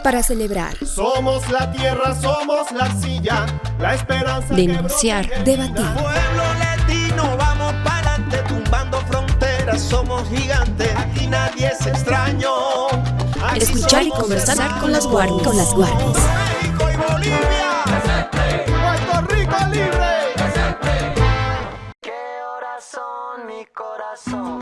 para celebrar, Somos la tierra, somos la arcilla, la esperanza. denunciar, debatir. Pueblo latino, vamos para adelante, tumbando fronteras, somos gigantes, aquí nadie es extraño. Aquí Escuchar y conversar con las guardias. México y Bolivia. Presente. Puerto Rico libre. Presente. ¿Qué horas son, mi corazón?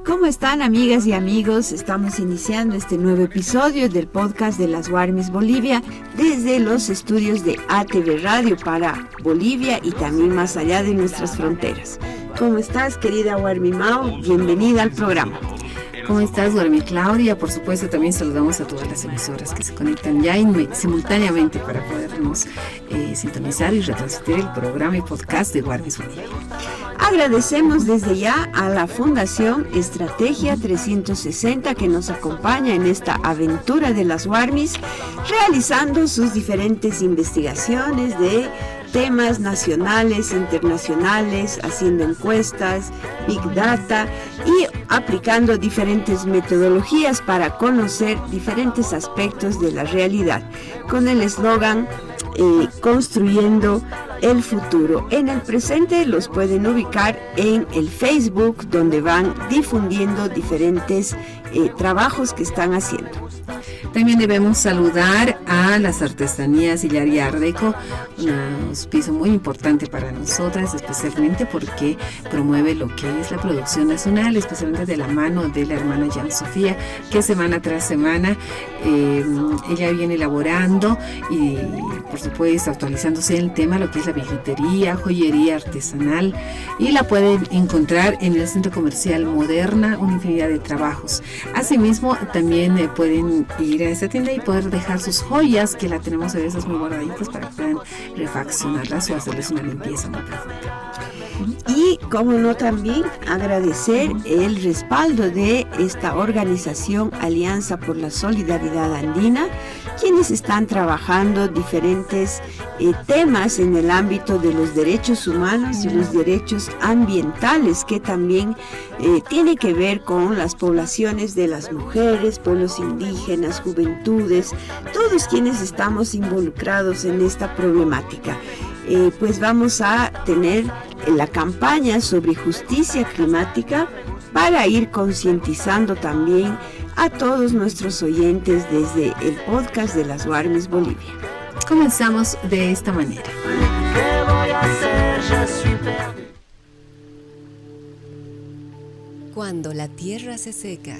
¿Cómo están, amigas y amigos? Estamos iniciando este nuevo episodio del podcast de las Warmis Bolivia desde los estudios de ATV Radio para Bolivia y también más allá de nuestras fronteras. ¿Cómo estás, querida Warmi Mao? Bienvenida al programa. ¿Cómo estás, Warmi Claudia? Por supuesto, también saludamos a todas las emisoras que se conectan ya simultáneamente para podernos sintonizar y retransmitir el programa y podcast de Warmis Bolivia. Agradecemos desde ya a la Fundación Estrategia 360 que nos acompaña en esta aventura de las Warmis, realizando sus diferentes investigaciones de temas nacionales, internacionales, haciendo encuestas, Big Data y aplicando diferentes metodologías para conocer diferentes aspectos de la realidad, con el eslogan construyendo el futuro. En el presente los pueden ubicar en el Facebook, donde van difundiendo diferentes trabajos que están haciendo. También debemos saludar a las artesanías Hilaria Ardeco, un auspicio muy importante para nosotras, especialmente porque promueve lo que es la producción nacional, especialmente de la mano de la hermana Jan Sofía, que semana tras semana ella viene elaborando y, por supuesto, actualizándose en el tema, lo que es la bijutería, joyería artesanal, y la pueden encontrar en el Centro Comercial Moderna, una infinidad de trabajos. Asimismo, también pueden ir a esta tienda y poder dejar sus joyas, que la tenemos a veces muy guardaditas para que puedan refaccionarlas o hacerles una limpieza muy profunda. Y, como no, también agradecer el respaldo de esta organización Alianza por la Solidaridad Andina, quienes están trabajando diferentes temas en el ámbito de los derechos humanos y los derechos ambientales, que también tiene que ver con las poblaciones de las mujeres, pueblos indígenas, juventudes, todos quienes estamos involucrados en esta problemática. Pues vamos a tener la campaña sobre justicia climática para ir concientizando también a todos nuestros oyentes desde el podcast de las Warmis Bolivia. Comenzamos de esta manera. ¿Qué voy a hacer? Je suis perdu. Cuando la tierra se seca,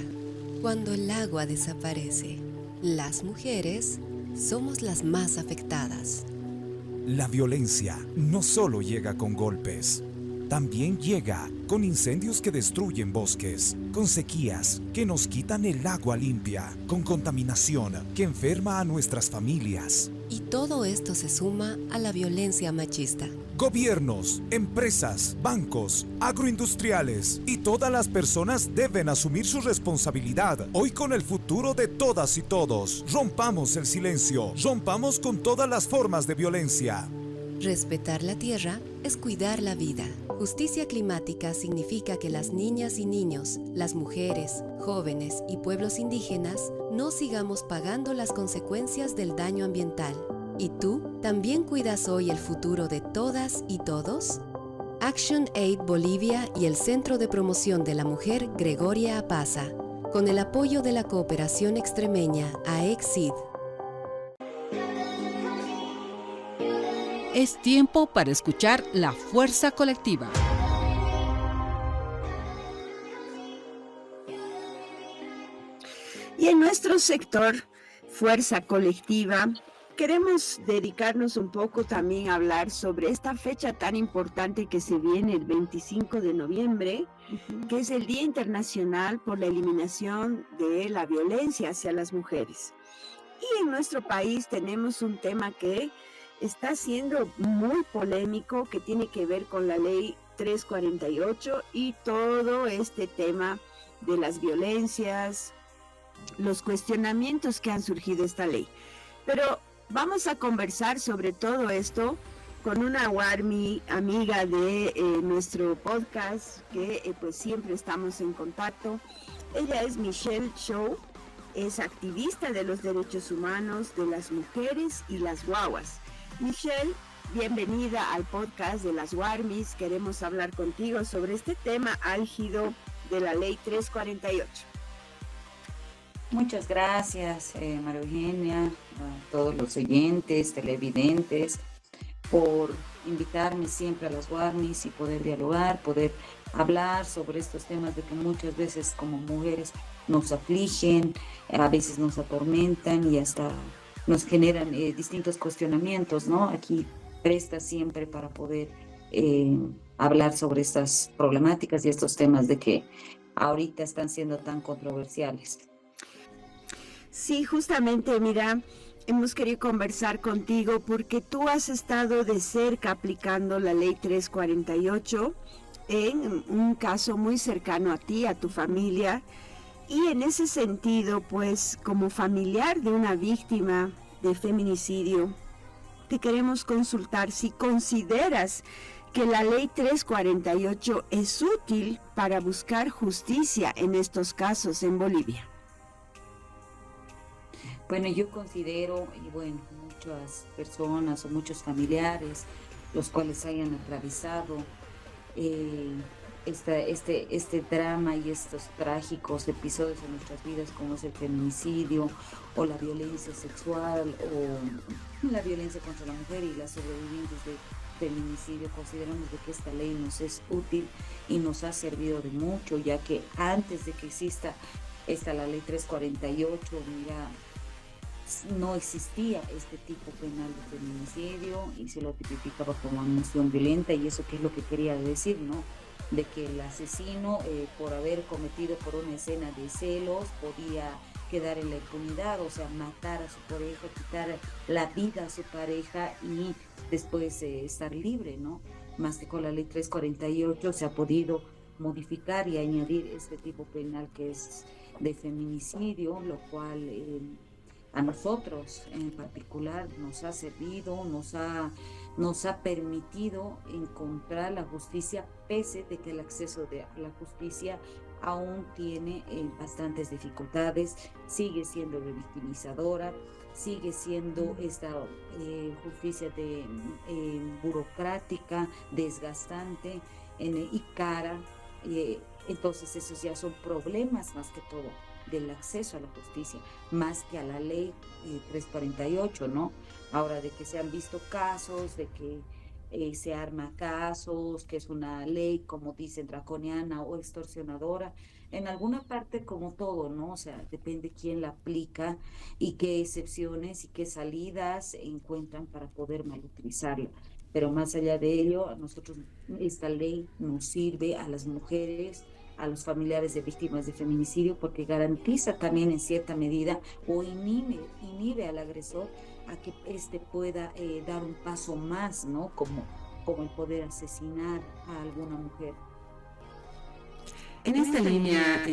cuando el agua desaparece, las mujeres somos las más afectadas. La violencia no solo llega con golpes, también llega con incendios que destruyen bosques, con sequías que nos quitan el agua limpia, con contaminación que enferma a nuestras familias. Y todo esto se suma a la violencia machista. Gobiernos, empresas, bancos, agroindustriales y todas las personas deben asumir su responsabilidad hoy con el futuro de todas y todos. Rompamos el silencio, rompamos con todas las formas de violencia. Respetar la tierra es cuidar la vida. Justicia climática significa que las niñas y niños, las mujeres, jóvenes y pueblos indígenas no sigamos pagando las consecuencias del daño ambiental. ¿Y tú también cuidas hoy el futuro de todas y todos? Action Aid Bolivia y el Centro de Promoción de la Mujer Gregoria Apaza, con el apoyo de la Cooperación Extremeña AECSID. Es tiempo para escuchar la fuerza colectiva. Y en nuestro sector Fuerza Colectiva queremos dedicarnos un poco también a hablar sobre esta fecha tan importante que se viene el 25 de noviembre, que es el Día Internacional por la Eliminación de la Violencia hacia las Mujeres. Y en nuestro país tenemos un tema que está siendo muy polémico, que tiene que ver con la ley 348 y todo este tema de las violencias, los cuestionamientos que han surgido esta ley. Pero vamos a conversar sobre todo esto con una Warmi amiga de nuestro podcast, que pues siempre estamos en contacto. Ella es Michelle Show. es activista de los derechos humanos de las mujeres y las guaguas. Michelle, bienvenida al podcast de las Warmis. Queremos hablar contigo sobre este tema álgido de la Ley 348. Muchas gracias, María Eugenia, a todos los oyentes, televidentes, por invitarme siempre a las Warmis y poder dialogar, poder hablar sobre estos temas de que muchas veces como mujeres nos afligen, a veces nos atormentan y hasta nos generan distintos cuestionamientos, ¿no? Aquí presta siempre para poder hablar sobre estas problemáticas y estos temas de que ahorita están siendo tan controversiales. Sí, justamente, mira, hemos querido conversar contigo porque tú has estado de cerca aplicando la Ley 348 en un caso muy cercano a ti, a tu familia, y en ese sentido, pues, como familiar de una víctima de feminicidio, te queremos consultar si consideras que la Ley 348 es útil para buscar justicia en estos casos en Bolivia. Bueno, yo considero, y bueno, muchas personas o muchos familiares, los cuales hayan atravesado este drama y estos trágicos episodios en nuestras vidas, como es el feminicidio o la violencia sexual o la violencia contra la mujer y las sobrevivientes de feminicidio, consideramos de que esta ley nos es útil y nos ha servido de mucho, ya que antes de que exista la Ley 348, mira, no existía este tipo penal de feminicidio y se lo tipificaba como agresión violenta, y eso qué es lo que quería decir, ¿no? De que el asesino, por haber cometido por una escena de celos, podía quedar en la impunidad, o sea, matar a su pareja, quitar la vida a su pareja y después estar libre, ¿no? Más que con la Ley 348 se ha podido modificar y añadir este tipo penal que es de feminicidio, lo cual a nosotros en particular nos ha servido, nos ha permitido encontrar la justicia, pese de que el acceso a la justicia aún tiene bastantes dificultades, sigue siendo revictimizadora, sigue siendo esta justicia burocrática, desgastante y cara. Entonces esos ya son problemas más que todo del acceso a la justicia, más que a la Ley 348, ¿no? Ahora, de que se han visto casos, de que se arma casos, que es una ley, como dicen, draconiana o extorsionadora, en alguna parte como todo, ¿no? O sea, depende quién la aplica y qué excepciones y qué salidas encuentran para poder malutilizarla. Pero más allá de ello, a nosotros esta ley nos sirve a las mujeres, a los familiares de víctimas de feminicidio, porque garantiza también en cierta medida o inhibe al agresor a que éste pueda dar un paso más, ¿no? Como el poder asesinar a alguna mujer. En esta línea,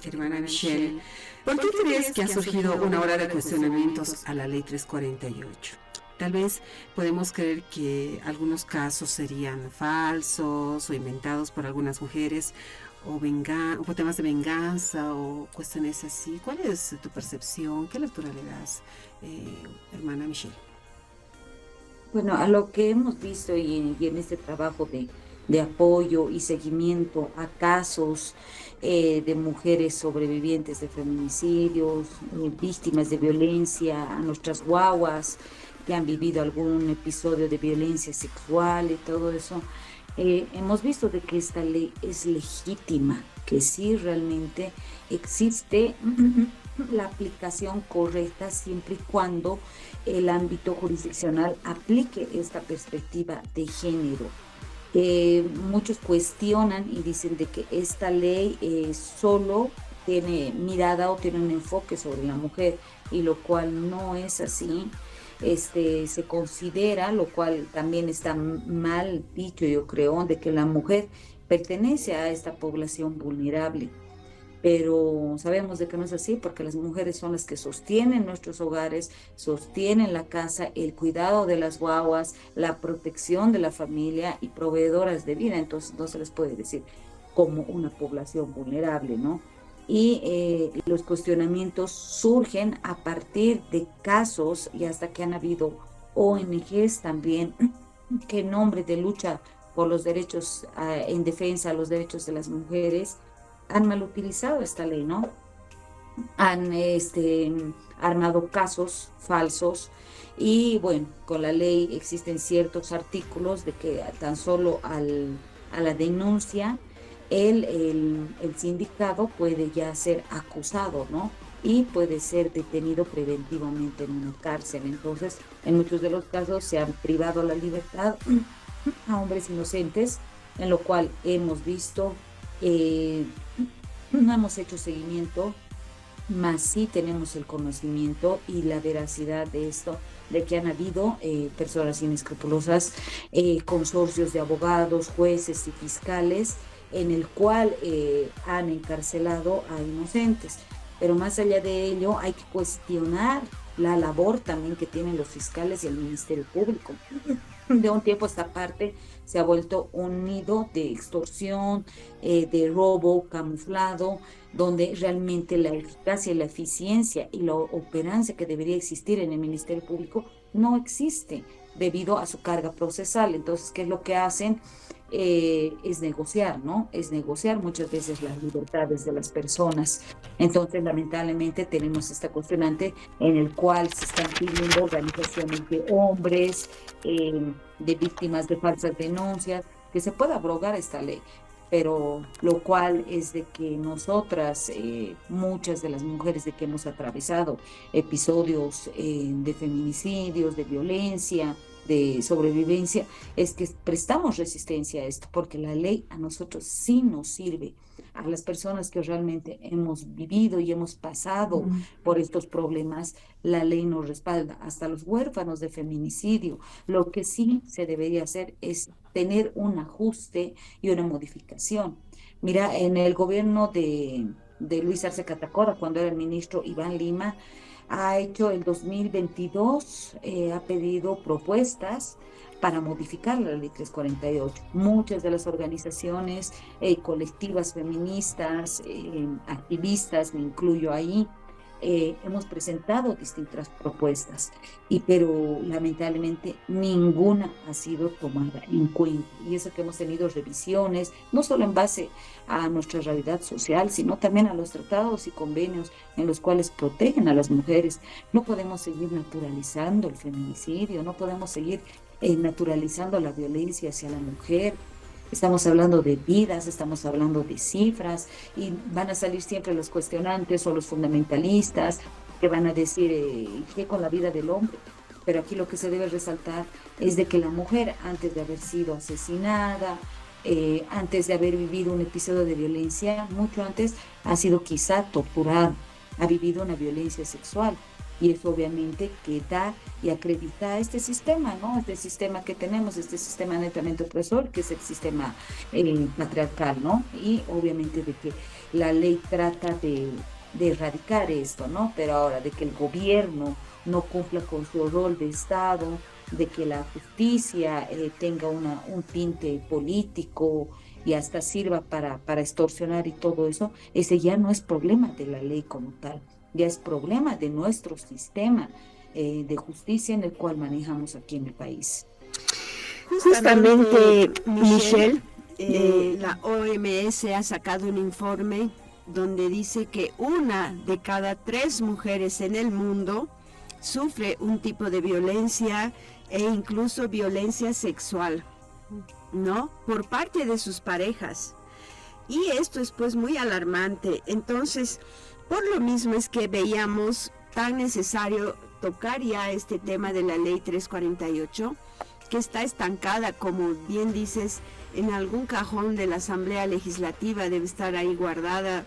hermana Michelle, ¿por qué crees que ha surgido una ola de cuestionamientos a la Ley 348? Tal vez podemos creer que algunos casos serían falsos o inventados por algunas mujeres, o por temas de venganza o cuestiones así. ¿Cuál es tu percepción? ¿Qué lectura le das, hermana Michelle? Bueno, a lo que hemos visto y en este trabajo de apoyo y seguimiento a casos de mujeres sobrevivientes de feminicidios, víctimas de violencia, a nuestras guaguas que han vivido algún episodio de violencia sexual y todo eso, hemos visto de que esta ley es legítima, que sí realmente existe la aplicación correcta siempre y cuando el ámbito jurisdiccional aplique esta perspectiva de género. Muchos cuestionan y dicen de que esta ley solo tiene mirada o tiene un enfoque sobre la mujer, y lo cual no es así. Se considera, lo cual también está mal dicho, yo creo, de que la mujer pertenece a esta población vulnerable, pero sabemos de que no es así, porque las mujeres son las que sostienen nuestros hogares, sostienen la casa, el cuidado de las guaguas, la protección de la familia y proveedoras de vida. Entonces no se les puede decir como una población vulnerable, ¿no? y los cuestionamientos surgen a partir de casos, y hasta que han habido ONGs también que en nombre de lucha por los derechos, en defensa de los derechos de las mujeres, han mal utilizado esta ley, ¿no? Han armado casos falsos, y bueno, con la ley existen ciertos artículos de que tan solo a la denuncia el sindicado puede ya ser acusado, ¿no? Y puede ser detenido preventivamente en una cárcel. Entonces, en muchos de los casos se han privado la libertad a hombres inocentes, en lo cual hemos visto, no hemos hecho seguimiento, más sí tenemos el conocimiento y la veracidad de esto, de que han habido personas inescrupulosas, consorcios de abogados, jueces y fiscales, en el cual han encarcelado a inocentes. Pero más allá de ello, hay que cuestionar la labor también que tienen los fiscales y el Ministerio Público. De un tiempo a esta parte se ha vuelto un nido de extorsión, de robo camuflado, donde realmente la eficacia y la eficiencia y la operancia que debería existir en el Ministerio Público no existe debido a su carga procesal. Entonces, ¿qué es lo que hacen? Es negociar, ¿no? Es negociar muchas veces las libertades de las personas. Entonces, lamentablemente, tenemos esta cuestionante en el cual se están pidiendo organizaciones de hombres, de víctimas de falsas denuncias, que se pueda abrogar esta ley. Pero lo cual es de que nosotras, muchas de las mujeres de que hemos atravesado episodios de feminicidios, de violencia, de sobrevivencia, es que prestamos resistencia a esto, porque la ley a nosotros sí nos sirve, a las personas que realmente hemos vivido y hemos pasado por estos problemas, la ley nos respalda, hasta los huérfanos de feminicidio. Lo que sí se debería hacer es tener un ajuste y una modificación. Mira, en el gobierno de Luis Arce Catacora, cuando era el ministro Iván Lima, ha hecho el 2022, ha pedido propuestas para modificar la ley 348. Muchas de las organizaciones colectivas feministas, activistas, me incluyo ahí, hemos presentado distintas propuestas, pero lamentablemente ninguna ha sido tomada en cuenta. Y eso que hemos tenido revisiones, no solo en base a nuestra realidad social, sino también a los tratados y convenios en los cuales protegen a las mujeres. No podemos seguir naturalizando el feminicidio, no podemos seguir naturalizando la violencia hacia la mujer. Estamos hablando de vidas, estamos hablando de cifras, y van a salir siempre los cuestionantes o los fundamentalistas que van a decir ¿qué con la vida del hombre? Pero aquí lo que se debe resaltar es de que la mujer, antes de haber sido asesinada, antes de haber vivido un episodio de violencia, mucho antes ha sido quizá torturada, ha vivido una violencia sexual. Y eso obviamente que da y acredita este sistema, ¿no? Este sistema que tenemos, este sistema netamente opresor, que es el sistema patriarcal, ¿no? Y obviamente de que la ley trata de erradicar esto, ¿no? Pero ahora de que el gobierno no cumpla con su rol de Estado, de que la justicia tenga un tinte político y hasta sirva para extorsionar y todo eso, ese ya no es problema de la ley como tal. Ya es problema de nuestro sistema de justicia en el cual manejamos aquí en el país. Justamente, Michelle, la OMS ha sacado un informe donde dice que 1 de cada 3 mujeres en el mundo sufre un tipo de violencia e incluso violencia sexual, ¿no? Por parte de sus parejas. Y esto es pues muy alarmante. Entonces, por lo mismo es que veíamos tan necesario tocar ya este tema de la ley 348, que está estancada, como bien dices, en algún cajón de la Asamblea Legislativa, debe estar ahí guardada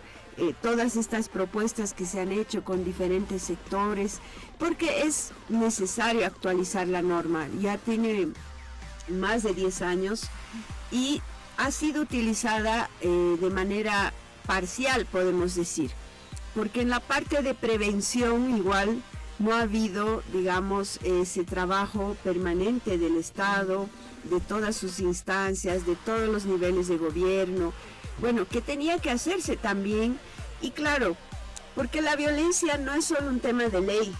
todas estas propuestas que se han hecho con diferentes sectores, porque es necesario actualizar la norma. Ya tiene más de 10 años y ha sido utilizada de manera parcial, podemos decir, porque en la parte de prevención igual no ha habido, digamos, ese trabajo permanente del Estado, de todas sus instancias, de todos los niveles de gobierno, bueno, que tenía que hacerse también Y claro, porque la violencia no es solo un tema de ley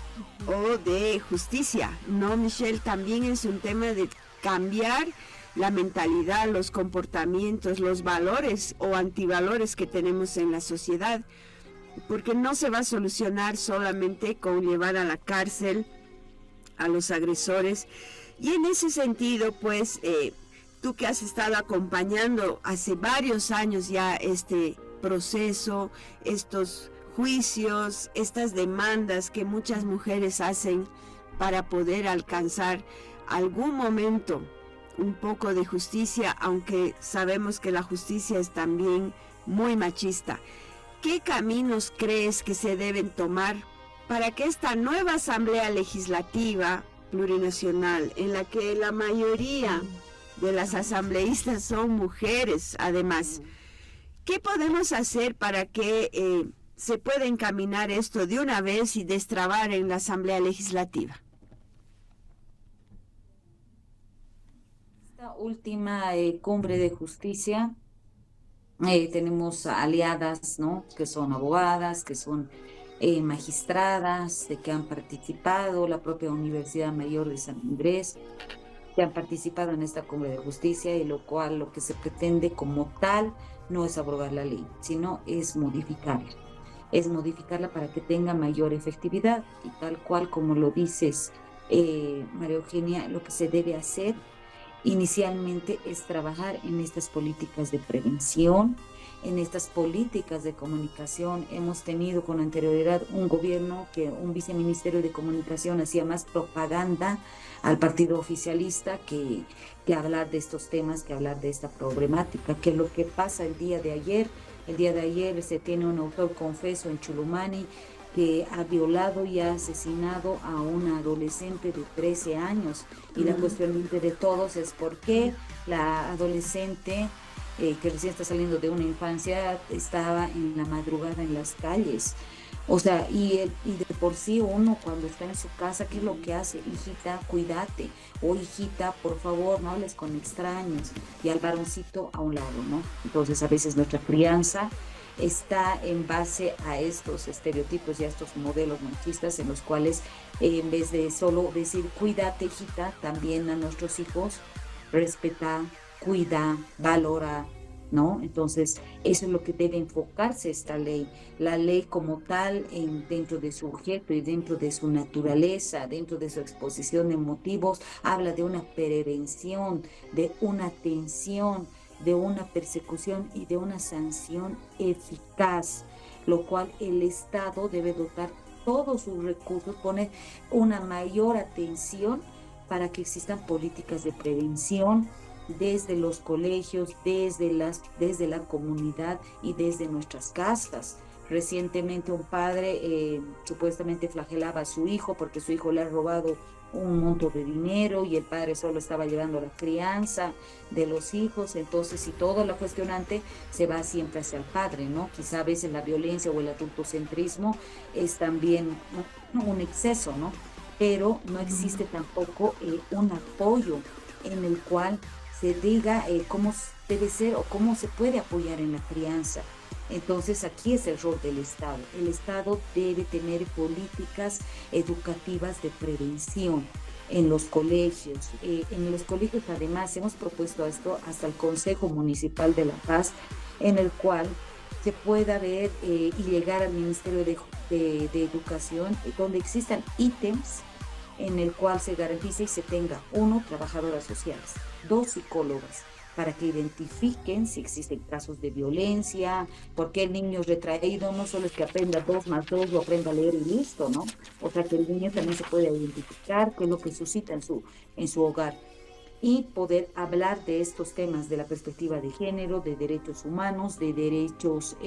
o de justicia, ¿no, Michelle? También es un tema de cambiar la mentalidad, los comportamientos, los valores o antivalores que tenemos en la sociedad, porque no se va a solucionar solamente con llevar a la cárcel a los agresores. Y en ese sentido, pues, tú que has estado acompañando hace varios años ya este proceso, estos juicios, estas demandas que muchas mujeres hacen para poder alcanzar algún momento un poco de justicia, aunque sabemos que la justicia es también muy machista. ¿Qué caminos crees que se deben tomar para que esta nueva Asamblea Legislativa Plurinacional, en la que la mayoría de las asambleístas son mujeres además, qué podemos hacer para que se pueda encaminar esto de una vez y destrabar en la Asamblea Legislativa? Esta última cumbre de justicia, tenemos aliadas, ¿no?, que son abogadas, que son magistradas, de que han participado, la propia Universidad Mayor de San Andrés, que han participado en esta cumbre de justicia, y lo cual lo que se pretende como tal no es abrogar la ley, sino es modificarla. Es modificarla para que tenga mayor efectividad, y tal cual como lo dices, María Eugenia, lo que se debe hacer inicialmente es trabajar en estas políticas de prevención, en estas políticas de comunicación. Hemos tenido con anterioridad un gobierno que un viceministerio de comunicación hacía más propaganda al partido oficialista que hablar de estos temas, que hablar de esta problemática, que es lo que pasa el día de ayer. El día de ayer se tiene un autor confeso en Chulumani que ha violado y ha asesinado a una adolescente de 13 años. Y la cuestión de todos es por qué la adolescente que recién está saliendo de una infancia estaba en la madrugada en las calles. O sea, y de por sí uno cuando está en su casa, ¿qué es lo que hace? Hijita, cuídate. O hijita, por favor, no hables con extraños. Y al varoncito a un lado, ¿no? Entonces a veces nuestra crianza está en base a estos estereotipos y a estos modelos machistas en los cuales en vez de solo decir cuídate, hijita, también a nuestros hijos respeta, cuida, valora, ¿no? Entonces eso es lo que debe enfocarse esta ley. La ley como tal, dentro de su objeto y dentro de su naturaleza, dentro de su exposición de motivos, habla de una prevención, de una atención, de una persecución y de una sanción eficaz, lo cual el Estado debe dotar todos sus recursos, poner una mayor atención para que existan políticas de prevención desde los colegios, desde la comunidad y desde nuestras casas. Recientemente un padre supuestamente flagelaba a su hijo porque su hijo le ha robado un monto de dinero y el padre solo estaba llevando la crianza de los hijos. Entonces, si toda la cuestionante se va siempre hacia el padre, ¿no? Quizá a veces la violencia o el adultocentrismo es también un exceso, ¿no? Pero no existe tampoco un apoyo en el cual se diga cómo debe ser o cómo se puede apoyar en la crianza. Entonces aquí es el rol del Estado. El Estado debe tener políticas educativas de prevención en los colegios. En los colegios además hemos propuesto esto hasta el Consejo Municipal de La Paz, en el cual se pueda ver y llegar al Ministerio de Educación, donde existan ítems en el cual se garantice y se tenga 1, trabajadoras sociales, 2, psicólogas, para que identifiquen si existen casos de violencia, porque el niño es retraído, no solo es que aprenda 2 más 2 o aprenda a leer y listo, ¿no? O sea, que el niño también se puede identificar qué es lo que suscita en su hogar, y poder hablar de estos temas de la perspectiva de género, de derechos humanos, de derechos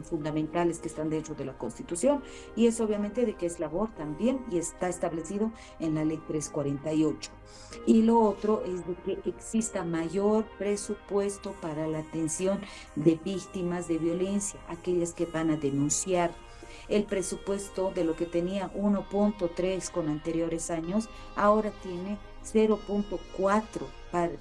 fundamentales que están dentro de la Constitución, y es obviamente de que es labor también y está establecido en la Ley 348. Y lo otro es de que exista mayor presupuesto para la atención de víctimas de violencia, aquellas que van a denunciar. El presupuesto de lo que tenía 1.3 con anteriores años, ahora tiene 0.4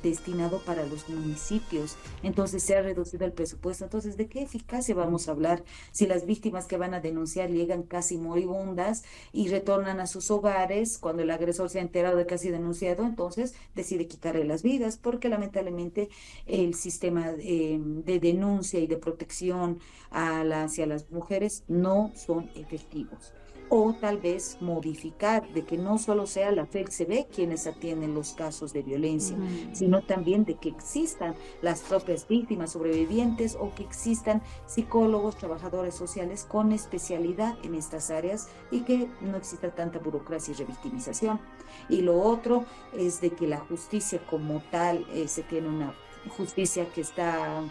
destinado para los municipios. Entonces se ha reducido el presupuesto. Entonces, ¿de qué eficacia vamos a hablar si las víctimas que van a denunciar llegan casi moribundas y retornan a sus hogares cuando el agresor se ha enterado de que ha sido denunciado? Entonces decide quitarle las vidas, porque lamentablemente el sistema de denuncia y de protección hacia las mujeres no son efectivos. O tal vez modificar de que no solo sea la FELCB quienes atienden los casos de violencia, sino también de que existan las propias víctimas sobrevivientes o que existan psicólogos, trabajadores sociales con especialidad en estas áreas y que no exista tanta burocracia y revictimización. Y lo otro es de que la justicia como tal, se tiene una justicia que está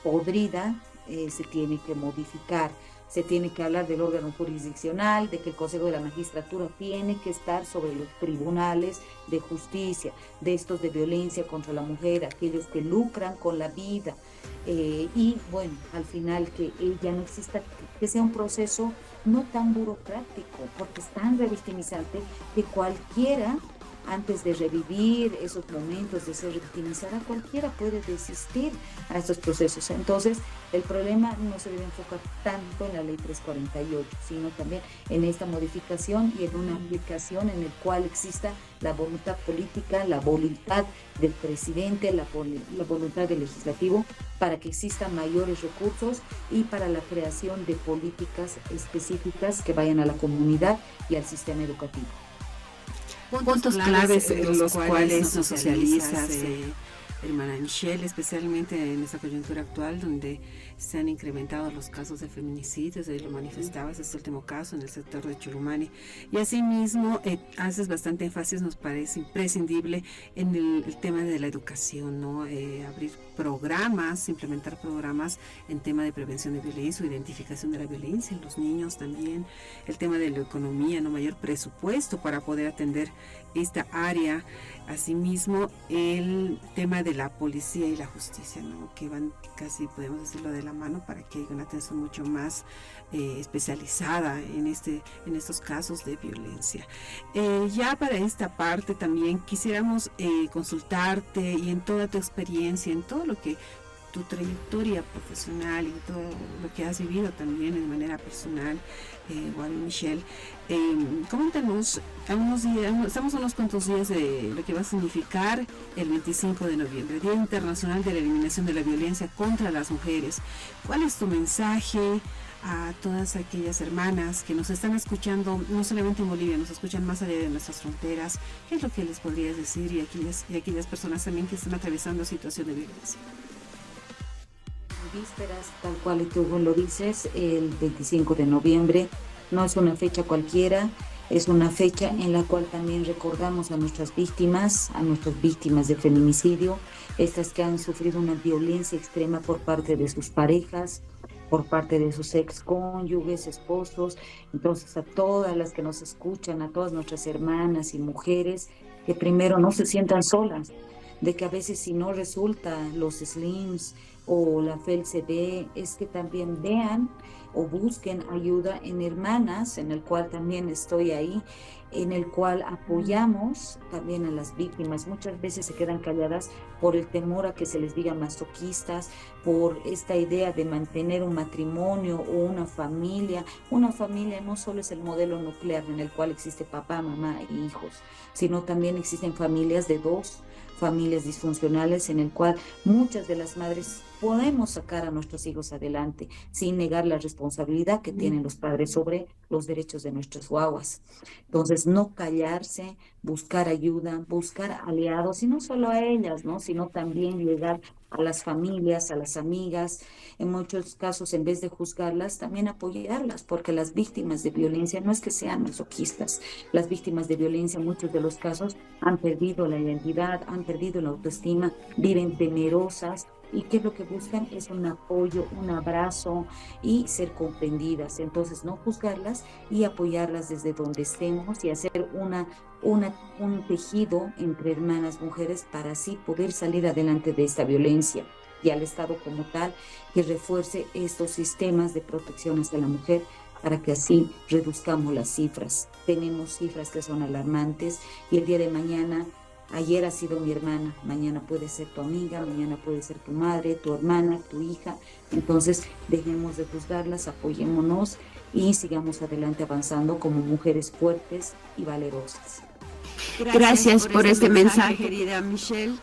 podrida, se tiene que modificar. Se tiene que hablar del órgano jurisdiccional, de que el Consejo de la Magistratura tiene que estar sobre los tribunales de justicia, de estos de violencia contra la mujer, aquellos que lucran con la vida. Y bueno, al final que ya no exista, que sea un proceso no tan burocrático, porque es tan revictimizante que cualquiera, antes de revivir esos momentos de ser victimizada, cualquiera puede desistir a estos procesos. Entonces, el problema no se debe enfocar tanto en la ley 348, sino también en esta modificación y en una aplicación en el cual exista la voluntad política, la voluntad del presidente, la voluntad del legislativo, para que existan mayores recursos y para la creación de políticas específicas que vayan a la comunidad y al sistema educativo. Puntos claves en los cuales nos socializas, hermana Michelle, especialmente en esta coyuntura actual donde se han incrementado los casos de feminicidios, lo manifestabas este último caso en el sector de Churumani, y asimismo haces bastante énfasis, nos parece imprescindible en el tema de la educación, ¿no? Abrir programas, implementar programas en tema de prevención de violencia o identificación de la violencia en los niños también, el tema de la economía, no mayor presupuesto para poder atender esta área, asimismo el tema de la policía y la justicia, ¿no? Que van casi, podemos decirlo, de la mano para que haya una atención mucho más especializada en estos casos de violencia. Ya para esta parte también quisiéramos consultarte, y en toda tu experiencia, en todo lo que tu trayectoria profesional y todo lo que has vivido también de manera personal, Guadalupe Michelle, coméntanos estamos a unos cuantos días de lo que va a significar el 25 de noviembre, Día Internacional de la Eliminación de la Violencia contra las Mujeres. ¿Cuál es tu mensaje a todas aquellas hermanas que nos están escuchando, no solamente en Bolivia, nos escuchan más allá de nuestras fronteras? ¿Qué es lo que les podrías decir y aquellas personas también que están atravesando situación de violencia? Vísperas, tal cual tú lo dices, el 25 de noviembre no es una fecha cualquiera, es una fecha en la cual también recordamos a nuestras víctimas de feminicidio, estas que han sufrido una violencia extrema por parte de sus parejas, por parte de sus excónyuges, esposos. Entonces, a todas las que nos escuchan, a todas nuestras hermanas y mujeres, que primero no se sientan solas, de que a veces si no resulta los SLIMs o la FELCB, es que también vean o busquen ayuda en Hermanas, en el cual también estoy ahí, en el cual apoyamos también a las víctimas. Muchas veces se quedan calladas por el temor a que se les diga masoquistas, por esta idea de mantener un matrimonio o una familia. Una familia no solo es el modelo nuclear en el cual existe papá, mamá e hijos, sino también existen familias de dos, familias disfuncionales en el cual muchas de las madres podemos sacar a nuestros hijos adelante sin negar la responsabilidad que tienen los padres sobre los derechos de nuestros guaguas. Entonces, no callarse, buscar ayuda, buscar aliados, y no solo a ellas, ¿no? Sino también llegar a las familias, a las amigas, en muchos casos, en vez de juzgarlas, también apoyarlas, porque las víctimas de violencia no es que sean masoquistas, las víctimas de violencia en muchos de los casos han perdido la identidad, han perdido la autoestima, viven temerosas, y que lo que buscan es un apoyo, un abrazo y ser comprendidas. Entonces, no juzgarlas y apoyarlas desde donde estemos y hacer un tejido entre hermanas mujeres para así poder salir adelante de esta violencia, y al Estado como tal que refuerce estos sistemas de protección hacia la mujer para que así reduzcamos las cifras. Tenemos cifras que son alarmantes, y el día de mañana ayer ha sido mi hermana, mañana puede ser tu amiga, mañana puede ser tu madre, tu hermana, tu hija. Entonces dejemos de juzgarlas, apoyémonos y sigamos adelante avanzando como mujeres fuertes y valerosas. Gracias por este mensaje, querida Michelle.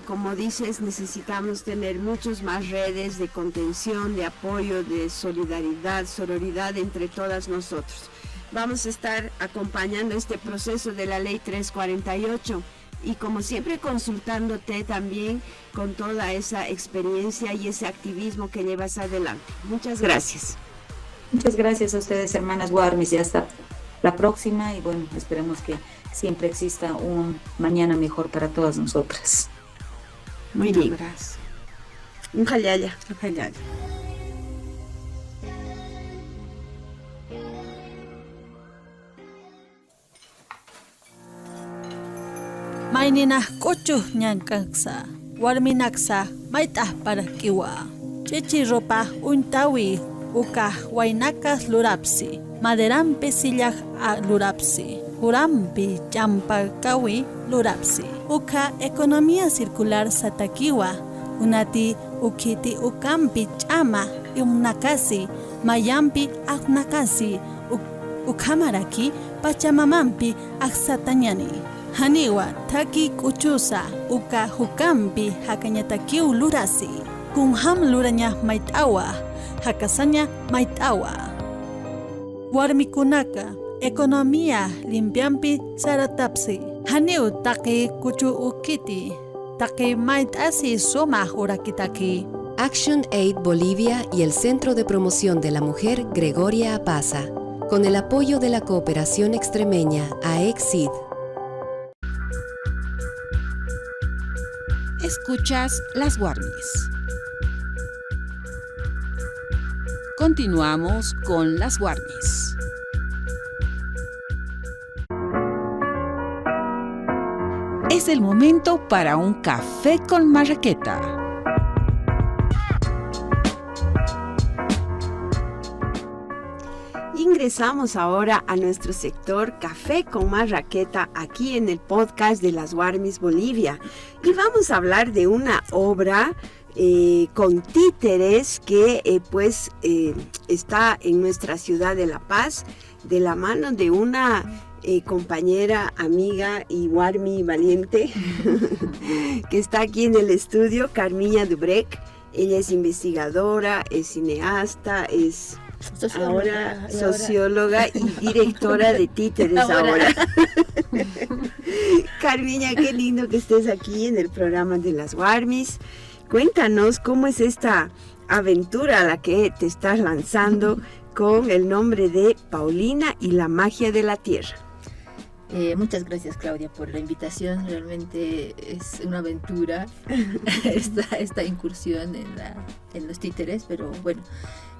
Como dices, necesitamos tener muchas más redes de contención, de apoyo, de solidaridad, sororidad entre todas nosotros. Vamos a estar acompañando este proceso de la Ley 348 y como siempre consultándote también con toda esa experiencia y ese activismo que llevas adelante. Muchas gracias. Muchas gracias a ustedes, hermanas Warmis, y hasta la próxima y bueno, esperemos que siempre exista un mañana mejor para todas nosotras. Muy bien. Un abrazo. Un hayaya. Mainina kochu ñankaksa, warminaksa maitah para kiwa. Chichi ropa untawi, uka wainakas lurapsi, maderampi sillaj a lurapsi, hurampi champakawi lurapsi. Uka economía circular satakiwa, unati ukiti ukampi chama, umnakasi, mayampi aknakasi, ukamaraki pachamamampi aksatañani. Haniwa taki kuchusa uka hukampi hakanyatakiu lurasi kunham luraña maitawa hakasaña maitawa warmikunaka economía limpiampi saratapsi haniu taki kuchu ukiti taki maitasi soma hurakitaki. Action Aid Bolivia y el Centro de Promoción de la Mujer Gregoria Apaza, con el apoyo de la Cooperación Extremeña AECSID. Escuchas Las Warmis. Continuamos con Las Warmis. Es el momento para un café con marraqueta. Ingresamos ahora a nuestro sector Café con Marraqueta aquí en el podcast de Las Warmis Bolivia y vamos a hablar de una obra con títeres que está en nuestra ciudad de La Paz de la mano de una compañera, amiga y Warmi valiente que está aquí en el estudio, Carmilla Dubrec. Ella es investigadora, es cineasta, es socióloga y directora de títeres ahora. Carmilla, qué lindo que estés aquí en el programa de Las Warmis. Cuéntanos cómo es esta aventura a la que te estás lanzando con el nombre de Paulina y la magia de la tierra. Muchas gracias, Claudia, por la invitación. Realmente es una aventura esta incursión en los títeres, pero bueno,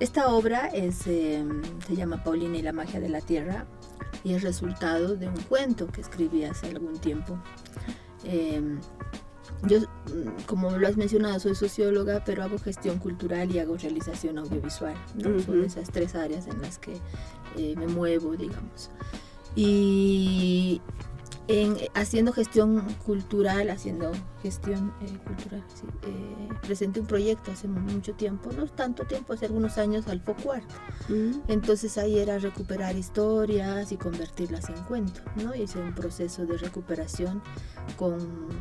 esta obra se llama Paulina y la magia de la tierra y es resultado de un cuento que escribí hace algún tiempo. Yo, como lo has mencionado, soy socióloga, pero hago gestión cultural y hago realización audiovisual, ¿no? Uh-huh. Son esas tres áreas en las que me muevo, digamos. Y haciendo gestión cultural, presenté un proyecto hace mucho tiempo, no tanto tiempo, hace algunos años, al FOCUART. Entonces ahí era recuperar historias y convertirlas en cuento, ¿no? Hice un proceso de recuperación con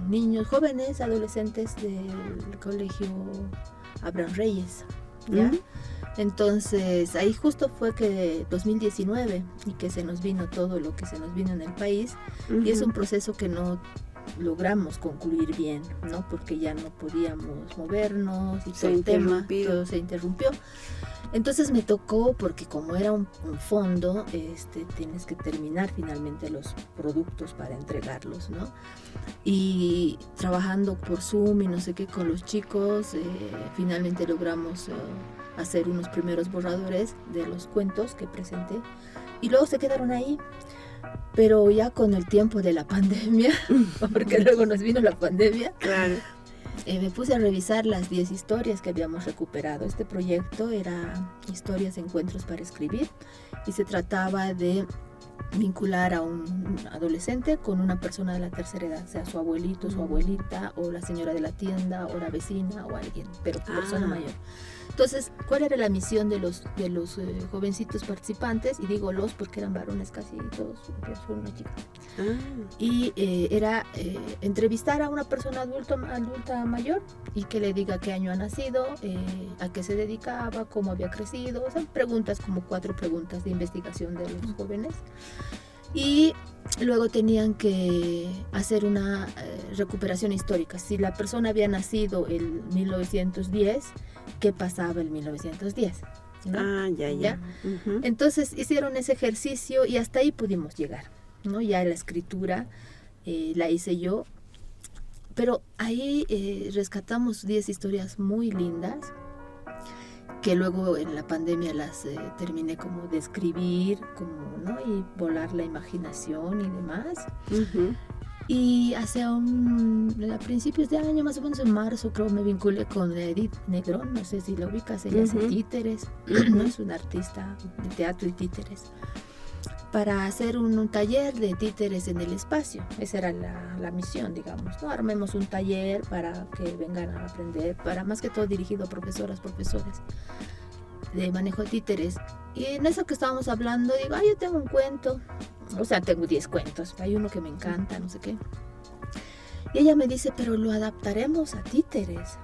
niños, jóvenes, adolescentes del colegio Abraham Reyes, ¿ya? Entonces ahí justo fue que 2019 y que se nos vino todo lo que se nos vino en el país. Y es un proceso que no logramos concluir bien, ¿no? Porque ya no podíamos movernos y todo el tema, todo se interrumpió. Entonces me tocó, porque como era un fondo, tienes que terminar finalmente los productos para entregarlos, ¿no? Y trabajando por Zoom y no sé qué con los chicos, finalmente logramos hacer unos primeros borradores de los cuentos que presenté y luego se quedaron ahí. Pero ya con el tiempo de la pandemia, porque luego nos vino la pandemia, claro. Me puse a revisar las 10 historias que habíamos recuperado. Este proyecto era historias, encuentros para escribir, y se trataba de vincular a un adolescente con una persona de la tercera edad, sea su abuelito, su abuelita, o la señora de la tienda, o la vecina, o alguien, pero persona mayor. Entonces, ¿cuál era la misión de los jovencitos participantes? Y digo los porque eran varones casi todos, solo una chica. Y era entrevistar a una persona adulta mayor y que le diga qué año ha nacido, a qué se dedicaba, cómo había crecido. O sea, preguntas, como 4 preguntas de investigación de los jóvenes. Y luego tenían que hacer una recuperación histórica. Si la persona había nacido en 1910, ¿qué pasaba en 1910? ¿No? ¿Ya? Uh-huh. Entonces hicieron ese ejercicio y hasta ahí pudimos llegar, ¿no? Ya la escritura la hice yo, pero ahí rescatamos 10 historias muy lindas que luego en la pandemia las terminé como de escribir, como, ¿no? Y volar la imaginación y demás. Uh-huh. Y a principios de año, más o menos en marzo, creo, me vinculé con Edith Negrón, no sé si la ubicas, ella hace títeres, ¿no? Es una artista de teatro y títeres, para hacer un taller de títeres en el espacio. Esa era la misión, digamos, ¿no? Armemos un taller para que vengan a aprender, para más que todo dirigido a profesores de manejo de títeres. Y en eso que estábamos hablando, digo, yo tengo un cuento, o sea, tengo 10 cuentos, hay uno que me encanta, no sé qué. Y ella me dice, pero lo adaptaremos a títeres.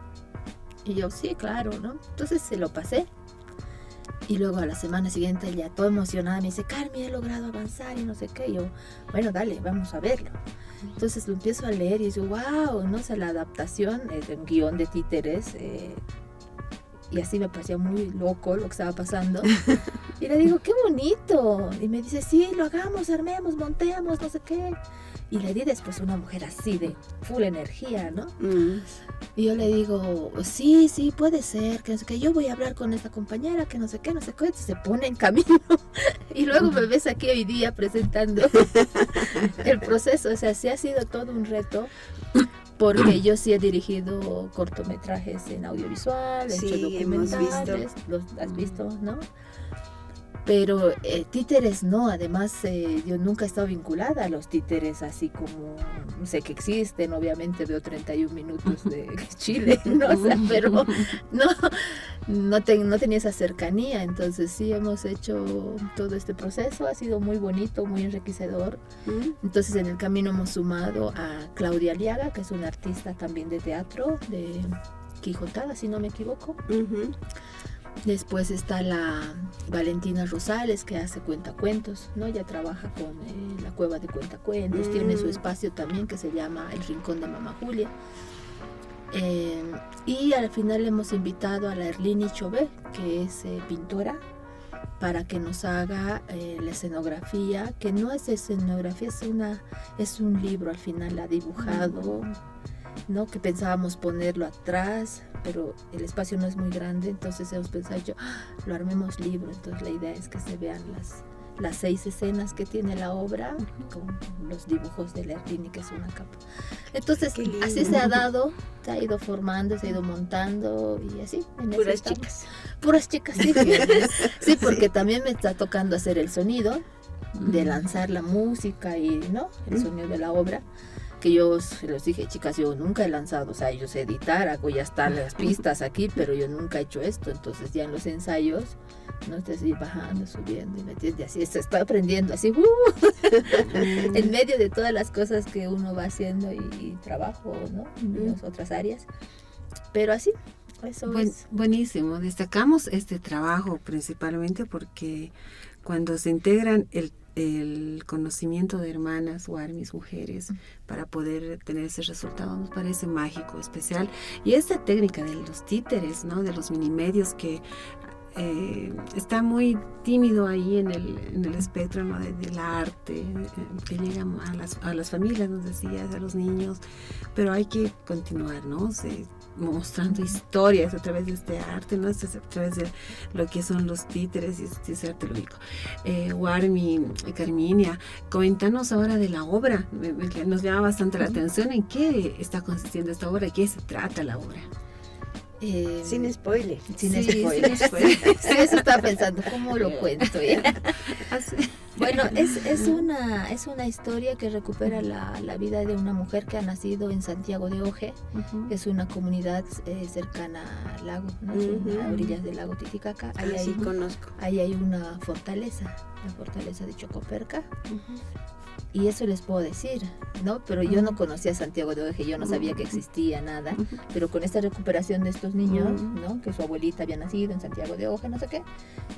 Y yo, sí, claro, ¿no? Entonces se lo pasé. Y luego a la semana siguiente ella, toda emocionada, me dice, Carmen, he logrado avanzar y no sé qué. Y yo, bueno, dale, vamos a verlo. Entonces lo empiezo a leer y yo, wow, ¿no? O sea, la adaptación de un guión de títeres, y así me parecía muy loco lo que estaba pasando. Y le digo, qué bonito. Y me dice, sí, lo hagamos, armemos, montemos, no sé qué. Y le di después una mujer así de full energía, ¿no? Y yo le digo, sí, puede ser, que no sé qué, yo voy a hablar con esta compañera, que no sé qué, entonces se pone en camino. Y luego me ves aquí hoy día presentando el proceso. O sea, sí ha sido todo un reto, porque yo sí he dirigido cortometrajes en audiovisual, he hecho documentales, los has visto, ¿no? Pero títeres no, además yo nunca he estado vinculada a los títeres, así como sé que existen, obviamente veo 31 minutos de Chile, ¿no? O sea, pero no tenía esa cercanía. Entonces sí hemos hecho todo este proceso, ha sido muy bonito, muy enriquecedor. Entonces en el camino hemos sumado a Claudia Aliaga, que es una artista también de teatro, de Quijotada, si no me equivoco. Después está la Valentina Rosales, que hace cuentacuentos, ¿no? Ella trabaja con la Cueva de Cuentacuentos, tiene su espacio también que se llama El Rincón de Mamá Julia. Y al final hemos invitado a la Erlini Chové, que es pintora, para que nos haga la escenografía, que no es escenografía, es un libro, al final ha dibujado, ¿no? Que pensábamos ponerlo atrás, pero el espacio no es muy grande, entonces hemos pensado, lo armemos libro. Entonces la idea es que se vean las 6 escenas que tiene la obra, con los dibujos de la Erlini, que es una capa. Entonces así se ha dado, se ha ido formando, se ha ido montando, y así. Puras chicas, sí. Sí, porque también me está tocando hacer el sonido, de lanzar la música y, ¿no? El sonido de la obra. Que yo les dije, chicas, yo nunca he lanzado, o sea, yo sé editar, hago, ya están las pistas aquí, pero yo nunca he hecho esto. Entonces ya en los ensayos, no te estoy bajando, subiendo y metiendo, así se está aprendiendo, así, en medio de todas las cosas que uno va haciendo y trabajo, ¿no? En las otras áreas, pero así, eso es. Buenísimo, destacamos este trabajo principalmente porque cuando se integran el conocimiento de hermanas o armis mujeres para poder tener ese resultado nos parece mágico, especial. Y esta técnica de los títeres, ¿no? De los minimedios, que está muy tímido ahí en el espectro, ¿no? del arte, que llega a las familias, nos decías, a los niños, pero hay que continuar, ¿no? Mostrando historias a través de este arte, ¿no? A través de lo que son los títeres y ese arte lúdico. Warmi, Carminia, coméntanos ahora de la obra. Nos llama bastante la atención en qué está consistiendo esta obra, de qué se trata la obra. Sin spoiler. Sin Sí, spoiler. sin spoiler. Sí, eso estaba pensando, ¿cómo lo cuento? Ya? Bueno, es una historia que recupera la vida de una mujer que ha nacido en Santiago de Oje, que es una comunidad cercana al lago, ¿no? A orillas del lago Titicaca. Sí, conozco. Ahí hay una fortaleza, la fortaleza de Chocoperca. Y eso les puedo decir, ¿no? Pero yo no conocía Santiago de Oje, yo no sabía que existía nada, pero con esta recuperación de estos niños, ¿no? Que su abuelita había nacido en Santiago de Oje, no sé qué,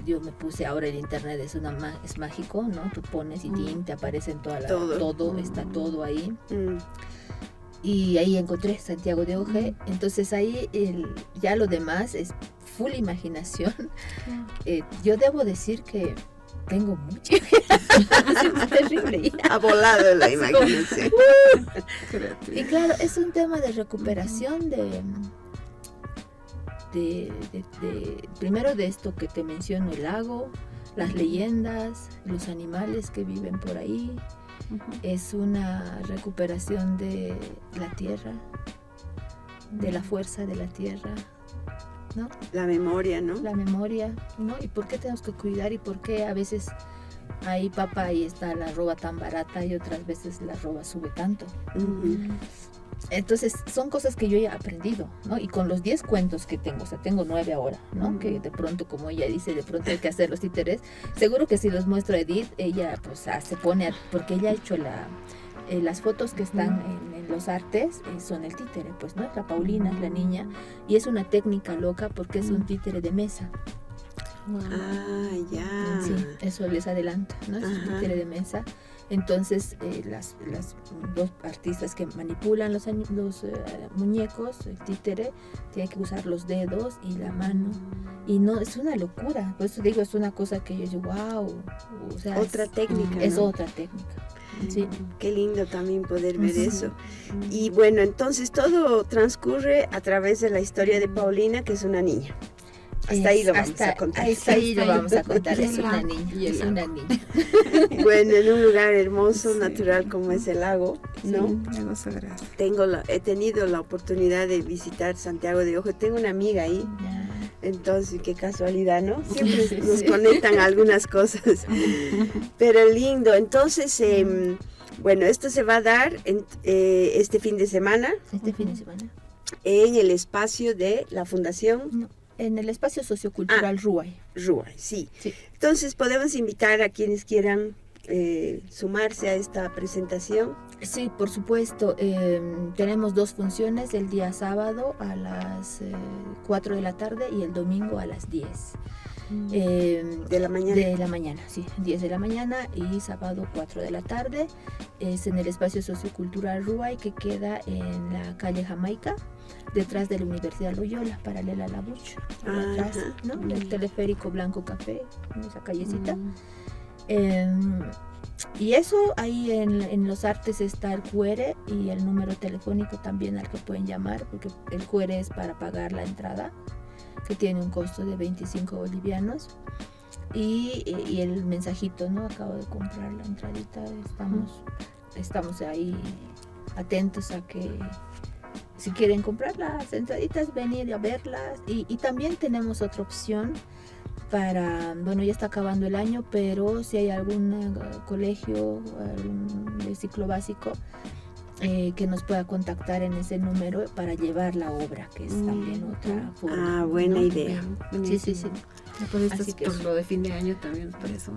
yo me puse, ahora el internet es mágico, ¿no? Tú pones y te aparece en todo, está todo ahí. Y ahí encontré Santiago de Oje, entonces ahí ya lo demás es full imaginación. Yo debo decir que tengo mucha es terrible. Ha volado la imaginación. Y claro, es un tema de recuperación primero de esto que te menciono, el lago, las leyendas, los animales que viven por ahí. Es una recuperación de la tierra, de la fuerza de la tierra, ¿no? La memoria, ¿no? La memoria, ¿no? Y por qué tenemos que cuidar y por qué a veces ahí papá ahí está la roba tan barata y otras veces la roba sube tanto. Entonces son cosas que yo ya he aprendido, ¿no? Y con los 10 cuentos que tengo, o sea, tengo 9 ahora, ¿no? Que de pronto, como ella dice, de pronto hay que hacer los títeres. Seguro que si los muestro a Edith, ella pues se pone, porque ella ha hecho las fotos que están en los artes, son el títere, pues, ¿no? La Paulina es la niña, y es una técnica loca porque es un títere de mesa. Ya. Sí, eso les adelanto, ¿no? Es un títere de mesa. Entonces, las dos artistas que manipulan los muñecos, el títere, tienen que usar los dedos y la mano. Y no, es una locura. Por eso digo, es una cosa que yo digo, wow. O sea, otra técnica. Es ¿no? otra técnica. Sí. Qué lindo también poder ver eso. Y bueno, entonces todo transcurre a través de la historia de Paulina, que es una niña. Hasta ahí lo vamos a contar. Hasta ahí lo vamos a contar. Es una niña. Es una niña. Bueno, en un lugar hermoso, natural como es el lago, ¿no? Sí, lago sagrado. He tenido la oportunidad de visitar Santiago de Oje. Tengo una amiga ahí. Entonces, qué casualidad, ¿no? Siempre nos conectan algunas cosas. Pero lindo. Entonces, bueno, esto se va a dar este fin de semana. En el espacio de la Fundación. No, en el espacio sociocultural Ruay. Ruay, sí. Entonces, podemos invitar a quienes quieran sumarse a esta presentación. Sí, por supuesto. Tenemos 2 funciones, el día sábado a las 4 de la tarde y el domingo a las 10. ¿De la mañana? De la mañana, sí, 10 de la mañana y sábado 4 de la tarde. Es en el espacio sociocultural Ruay, que queda en la calle Jamaica, detrás de la Universidad Loyola, paralela a la Buch, atrás, ¿no? El teleférico Blanco Café, en esa callecita. Y eso, ahí en los artes está el QR y el número telefónico también al que pueden llamar, porque el QR es para pagar la entrada, que tiene un costo de 25 bolivianos. Y el mensajito, ¿no? Acabo de comprar la entradita, estamos ahí atentos a que si quieren comprar las entraditas, venir a verlas. Y también tenemos otra opción para, bueno, ya está acabando el año, pero si hay algún colegio, de ciclo básico, que nos pueda contactar en ese número para llevar la obra, que es también otra forma. Buena idea. Sí. Por lo de fin de año también, por eso.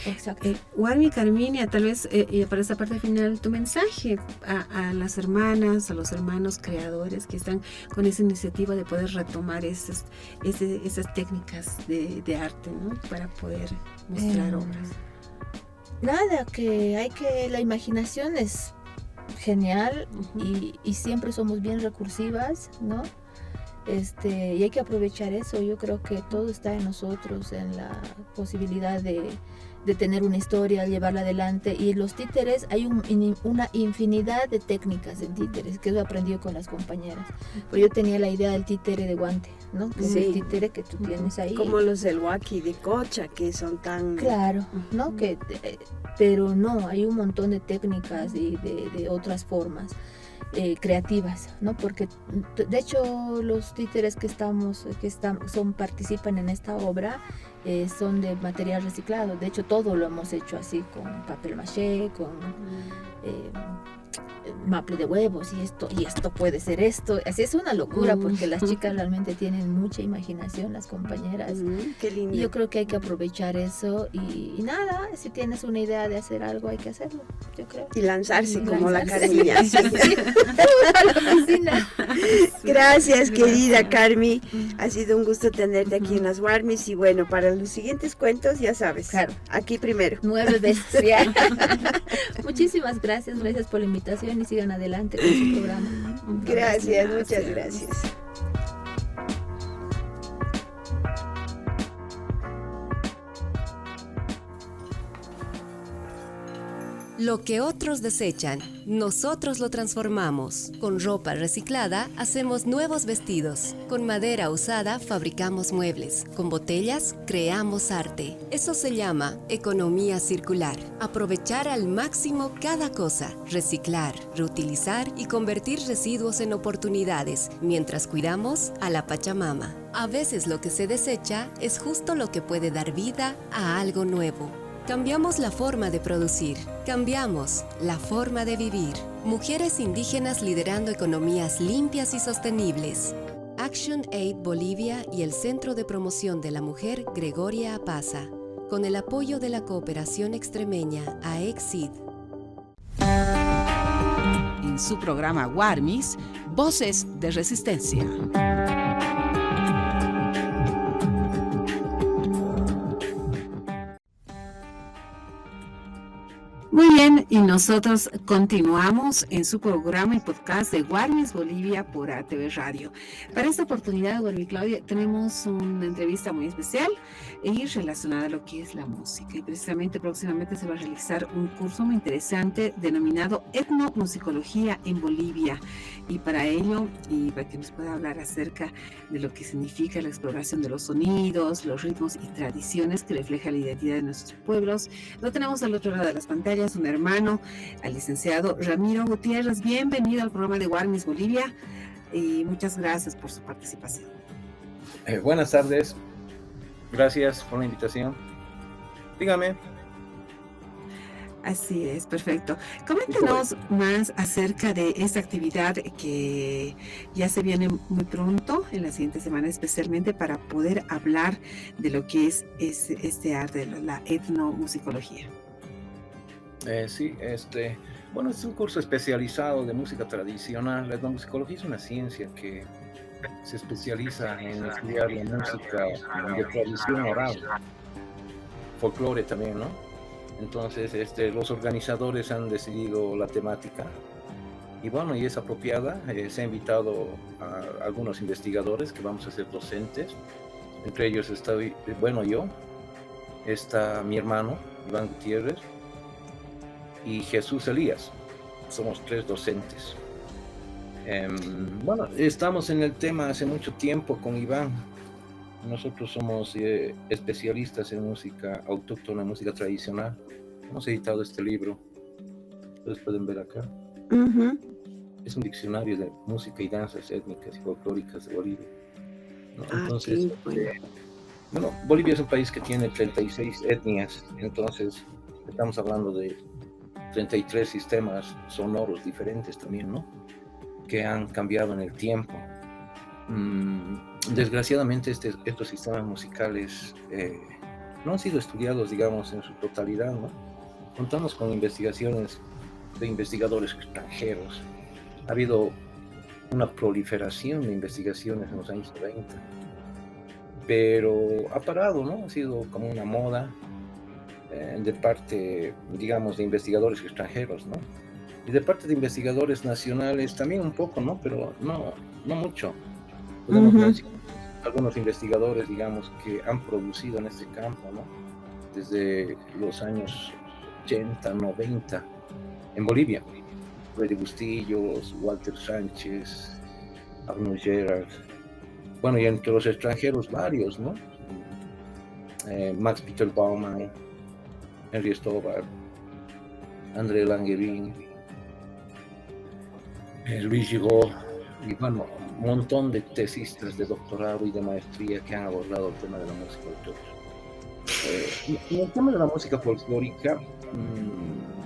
Exacto. Warmi, Carminia, tal vez para esta parte final, tu mensaje a las hermanas, a los hermanos creadores que están con esa iniciativa de poder retomar esas técnicas de arte, ¿no? Para poder mostrar obras. Nada, la imaginación es genial y siempre somos bien recursivas, ¿no? Y hay que aprovechar eso. Yo creo que todo está en nosotros, en la posibilidad de tener una historia, llevarla adelante. Y en los títeres hay una infinidad de técnicas en títeres que yo he aprendido con las compañeras. Pero yo tenía la idea del títere de guante, ¿no? Que es el títere que tú tienes ahí. Como los del huaki de Cocha, que son tan... Claro, ¿no? Pero no, hay un montón de técnicas y de otras formas. creativas, ¿no? Porque de hecho los títeres participan en esta obra son de material reciclado. De hecho todo lo hemos hecho así, con papel maché, con maple de huevos, y esto puede ser esto. Así es una locura, porque las chicas realmente tienen mucha imaginación, las compañeras. Qué lindo. Y yo creo que hay que aprovechar eso y nada, si tienes una idea de hacer algo, hay que hacerlo, yo creo. Y lanzarse como la Carmilla. Sí. A la piscina. Gracias, querida Carmi. Ha sido un gusto tenerte aquí en las Warmis. Y bueno, para los siguientes cuentos, ya sabes, claro, aquí primero. 9 veces. Muchísimas gracias por la invitación y sigan adelante con su programa. Gracias, muchas gracias. Lo que otros desechan, nosotros lo transformamos. Con ropa reciclada hacemos nuevos vestidos. Con madera usada fabricamos muebles. Con botellas creamos arte. Eso se llama economía circular. Aprovechar al máximo cada cosa. Reciclar, reutilizar y convertir residuos en oportunidades mientras cuidamos a la Pachamama. A veces lo que se desecha es justo lo que puede dar vida a algo nuevo. Cambiamos la forma de producir, cambiamos la forma de vivir. Mujeres indígenas liderando economías limpias y sostenibles. Action Aid Bolivia y el Centro de Promoción de la Mujer Gregoria Apaza, con el apoyo de la Cooperación Extremeña AECSID. En su programa Warmis, Voces de Resistencia. Muy bien, y nosotros continuamos en su programa y podcast de Warmis Bolivia por ATV Radio. Para esta oportunidad, Guarmi Claudia, tenemos una entrevista muy especial y relacionada a lo que es la música. Y precisamente próximamente se va a realizar un curso muy interesante denominado Etnomusicología en Bolivia. Y para ello, y para que nos pueda hablar acerca de lo que significa la exploración de los sonidos, los ritmos y tradiciones que refleja la identidad de nuestros pueblos, lo tenemos al otro lado de las pantallas, un hermano, al licenciado Ramiro Gutiérrez. Bienvenido al programa de Warmis Bolivia y muchas gracias por su participación. Buenas tardes, gracias por la invitación. Dígame. Así es, perfecto. Coméntenos más acerca de esta actividad que ya se viene muy pronto, en la siguiente semana especialmente, para poder hablar de lo que es este arte, la etnomusicología. Sí, bueno, es un curso especializado de música tradicional. La etnomusicología es una ciencia que se especializa en estudiar la música de tradición oral, folclore también, ¿no? Entonces, los organizadores han decidido la temática y bueno, y es apropiada. Se ha invitado a algunos investigadores que vamos a ser docentes. Entre ellos estoy, yo, está mi hermano, Iván Gutiérrez, y Jesús Elías. Somos 3 docentes. Bueno, estamos en el tema hace mucho tiempo con Iván. Nosotros somos especialistas en música autóctona, música tradicional. Hemos editado este libro. Ustedes pueden ver acá. Uh-huh. Es un diccionario de música y danzas étnicas y folclóricas de Bolivia, ¿no? Entonces, bueno, Bolivia es un país que tiene 36 etnias. Entonces, estamos hablando de 33 sistemas sonoros diferentes también, ¿no? Que han cambiado en el tiempo. Desgraciadamente estos sistemas musicales no han sido estudiados, digamos, en su totalidad, ¿no? Contamos con investigaciones de investigadores extranjeros. Ha habido una proliferación de investigaciones en los años 90, pero ha parado, ¿no? Ha sido como una moda de parte, digamos, de investigadores extranjeros, ¿no? Y de parte de investigadores nacionales también un poco, ¿no? Pero no mucho. Podemos mencionar algunos investigadores, digamos, que han producido en este campo, ¿no? Desde los años 80, 90, en Bolivia. Freddy Bustillos, Walter Sánchez, Arnold Gerard. Bueno, y entre los extranjeros varios, ¿no? Max Peter Baumann, Henry Stobar, André Langerin. Luis Giraud, y bueno, un montón de tesistas de doctorado y de maestría que han abordado el tema de la música folclórica. En el tema de la música folclórica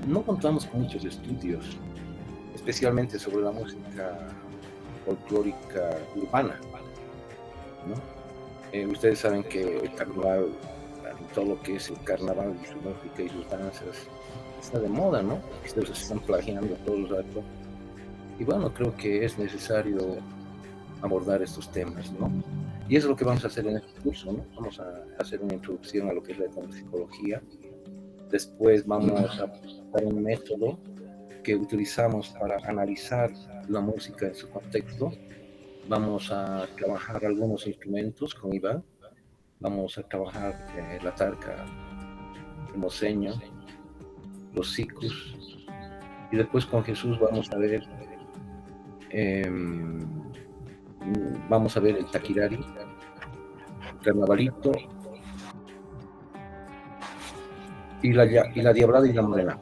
no contamos con muchos estudios, especialmente sobre la música folclórica urbana, ¿no? Ustedes saben que el carnaval, todo lo que es el carnaval y su música y sus danzas, está de moda, ¿no? Ustedes se están plagiando todo el rato. Y bueno, creo que es necesario abordar estos temas, ¿no? Y eso es lo que vamos a hacer en este curso, ¿no? Vamos a hacer una introducción a lo que es la etnomusicología. Después vamos a dar un método que utilizamos para analizar la música en su contexto. Vamos a trabajar algunos instrumentos con Iván. Vamos a trabajar la tarca, el moseño, los sicus. Y después con Jesús vamos a ver el taquirari, el carnavalito y la diablada y la morena,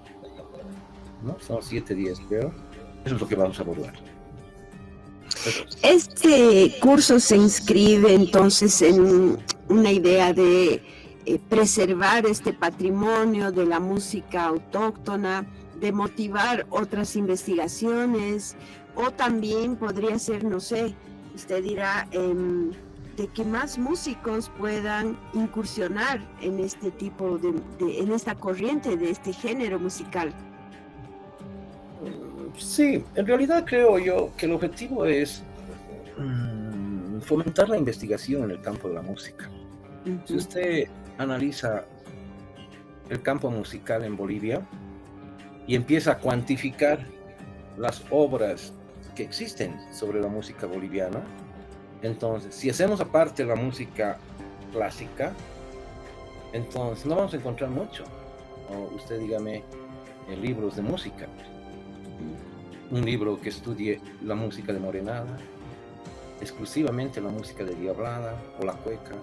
¿no? Son 7 días, creo. Eso es lo que vamos a abordar. Este curso se inscribe entonces en una idea de preservar este patrimonio de la música autóctona, de motivar otras investigaciones, o también podría ser, no sé, usted dirá, de que más músicos puedan incursionar en este tipo en esta corriente de este género musical. Sí, en realidad creo yo que el objetivo es fomentar la investigación en el campo de la música. Si usted analiza el campo musical en Bolivia y empieza a cuantificar las obras que existen sobre la música boliviana, entonces, si hacemos aparte la música clásica, entonces no vamos a encontrar mucho. O usted dígame, libros de música. Un libro que estudie la música de morenada, exclusivamente la música de diablada, o la cueca,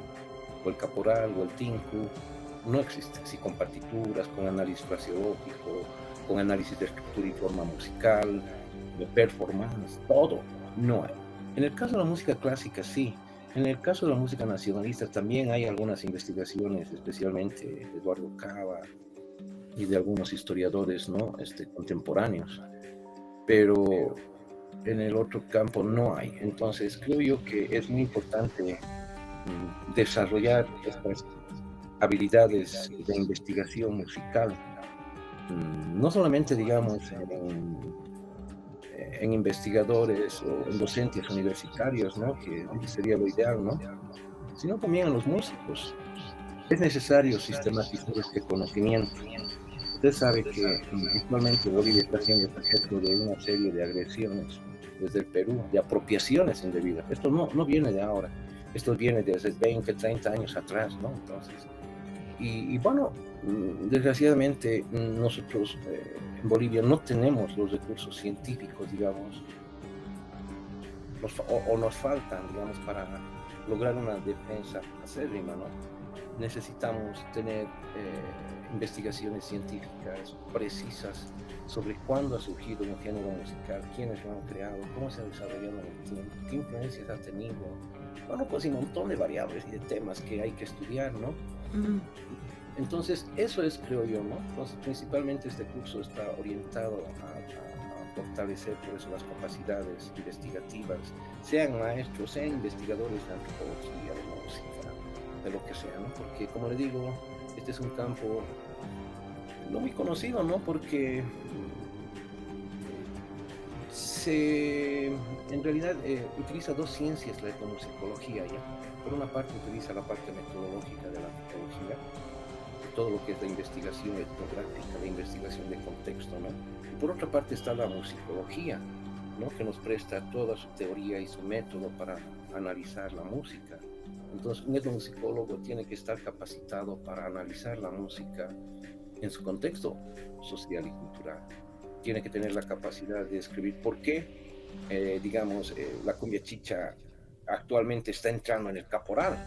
o el caporal, o el tinku, no existe. Sí, con partituras, con análisis fraseológico, con análisis de estructura y forma musical, de performance, todo, no hay. En el caso de la música clásica, sí. En el caso de la música nacionalista también hay algunas investigaciones, especialmente de Eduardo Cava y de algunos historiadores, ¿no? Contemporáneos. Pero en el otro campo no hay. Entonces creo yo que es muy importante desarrollar estas habilidades de investigación musical, no solamente, digamos, en investigadores o en docentes universitarios, ¿no? Que sería lo ideal, ¿no? Sino también en los músicos. Es necesario sistematizar este conocimiento. Usted sabe que actualmente Bolivia está siendo objeto de una serie de agresiones desde el Perú, de apropiaciones indebidas. Esto no viene de ahora, esto viene desde 20, 30 años atrás, ¿no? Entonces, y bueno, desgraciadamente nosotros en Bolivia no tenemos los recursos científicos, digamos, o nos faltan, digamos, para lograr una defensa acérrima, ¿no? Necesitamos tener investigaciones científicas precisas sobre cuándo ha surgido un género musical, quiénes lo han creado, cómo se ha desarrollado en el tiempo, qué influencias ha tenido. Bueno, pues hay un montón de variables y de temas que hay que estudiar, ¿no? Entonces, eso es, creo yo, ¿no? Entonces, principalmente este curso está orientado a fortalecer por eso las capacidades investigativas, sean maestros, sean investigadores de antropología, de música, de lo que sea, ¿no? Porque, como le digo, este es un campo no muy conocido, ¿no? Porque en realidad utiliza dos ciencias la etnomusicología, ¿ya? Por una parte utiliza la parte metodológica de la antropología, de todo lo que es la investigación etnográfica, la investigación de contexto, ¿no? Y por otra parte está la musicología, ¿no? Que nos presta toda su teoría y su método para analizar la música. Entonces, un etnomusicólogo tiene que estar capacitado para analizar la música en su contexto social y cultural. Tiene que tener la capacidad de describir por qué, digamos, la cumbia chicha actualmente está entrando en el caporal.